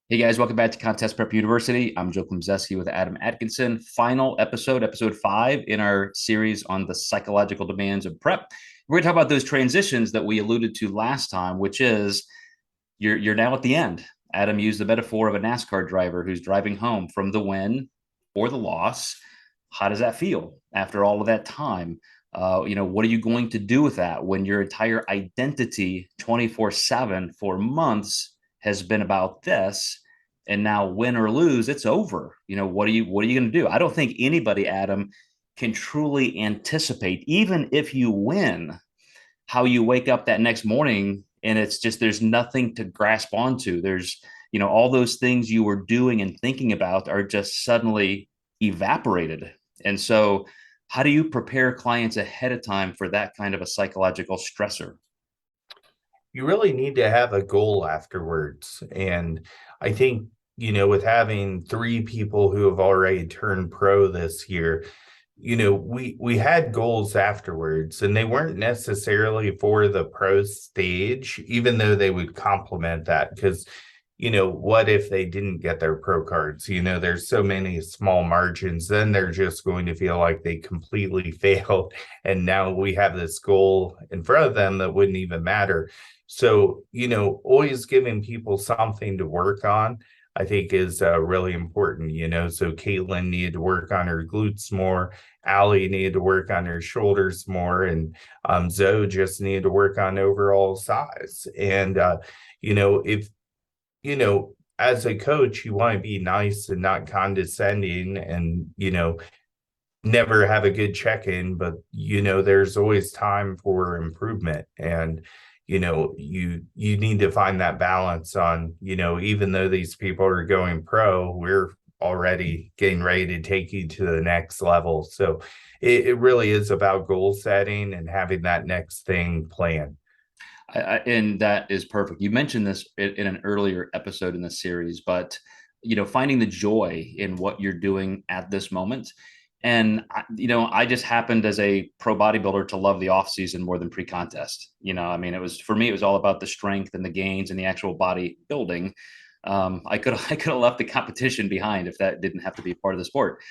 Hey guys, welcome back to Contest Prep University. I'm Joe Klemczewski with Adam Atkinson. Final episode, episode 5 in our series on the psychological demands of prep. We're going to talk about those transitions that we alluded to last time, which is you're now at the end. Adam used the metaphor of a NASCAR driver who's driving home from the win or the loss. How does that feel after all of that time? What are you going to do with that when your entire identity 24/7 for months has been about this, and now win or lose, it's over. What are you going to do? I don't think anybody, Adam, can truly anticipate, even if you win, how you wake up that next morning and it's just there's nothing to grasp onto. There's all those things you were doing and thinking about are just suddenly evaporated. And so how do you prepare clients ahead of time for that kind of a psychological stressor? You really need to have a goal afterwards. And I think, with having three people who have already turned pro this year, we had goals afterwards, and they weren't necessarily for the pro stage, even though they would complement that. Because, what if they didn't get their pro cards? There's so many small margins, then they're just going to feel like they completely failed. And now we have this goal in front of them that wouldn't even matter. So, always giving people something to work on, I think is really important. So Caitlin needed to work on her glutes more. Allie needed to work on her shoulders more. And Zoe just needed to work on overall size. And, if, as a coach, you want to be nice and not condescending and, never have a good check-in, but there's always time for improvement. And you need to find that balance on, even though these people are going pro, we're already getting ready to take you to the next level. So it really is about goal setting and having that next thing planned. And that is perfect. You mentioned this in an earlier episode in the series, but finding the joy in what you're doing at this moment. And I just happened as a pro bodybuilder to love the off season more than pre-contest. I mean, it was for me, it was all about the strength and the gains and the actual body building. I could have left the competition behind if that didn't have to be part of the sport.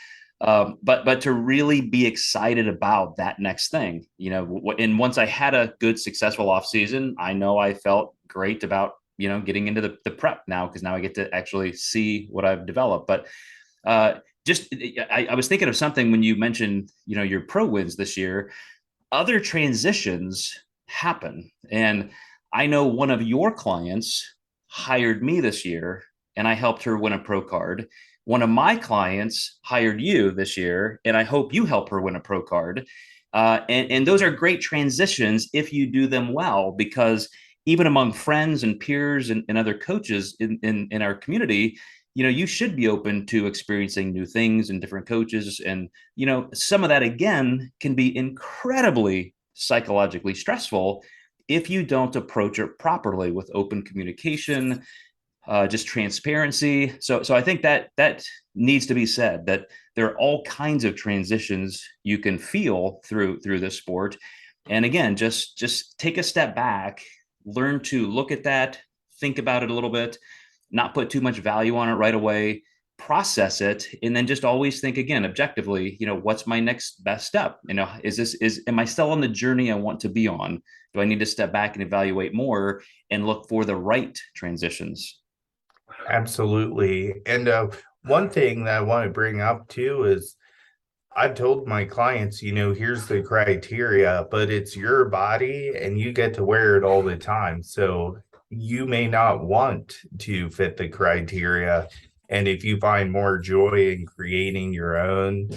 But to really be excited about that next thing, and once I had a good successful off season, I know I felt great about getting into the prep now, because now I get to actually see what I've developed. But just I was thinking of something when you mentioned your pro wins this year. Other transitions happen, and I know one of your clients hired me this year, and I helped her win a pro card. One of my clients hired you this year, and I hope you help her win a pro card. And those are great transitions if you do them well, because even among friends and peers and other coaches in our community, you should be open to experiencing new things and different coaches. And, some of that, again, can be incredibly psychologically stressful if you don't approach it properly with open communication, just transparency. So I think that needs to be said, that there are all kinds of transitions you can feel through this sport. And again, just take a step back, learn to look at that, think about it a little bit, not put too much value on it right away, process it, and then just always think again objectively, what's my next best step? Am I still on the journey I want to be on? Do I need to step back and evaluate more and look for the right transitions? Absolutely. And one thing that I want to bring up too is I've told my clients, here's the criteria, but it's your body and you get to wear it all the time. So you may not want to fit the criteria. And if you find more joy in creating your own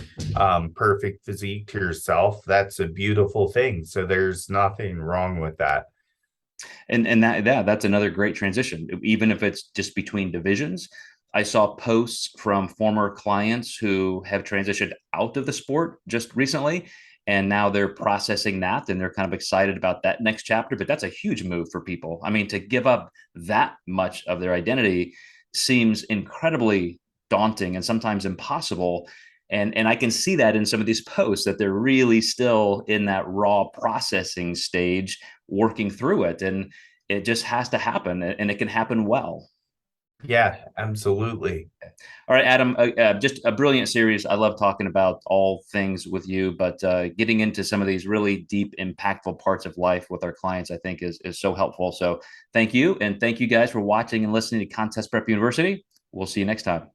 perfect physique to yourself, that's a beautiful thing. So there's nothing wrong with that. And that's another great transition, even if it's just between divisions. I saw posts from former clients who have transitioned out of the sport just recently, and now they're processing that and they're kind of excited about that next chapter. But that's a huge move for people. I mean, to give up that much of their identity seems incredibly daunting and sometimes impossible. And I can see that in some of these posts, that they're really still in that raw processing stage, working through it. And it just has to happen, and it can happen well. Yeah, absolutely. All right, Adam, just a brilliant series. I love talking about all things with you, but getting into some of these really deep, impactful parts of life with our clients, I think is so helpful. So thank you. And thank you guys for watching and listening to Contest Prep University. We'll see you next time.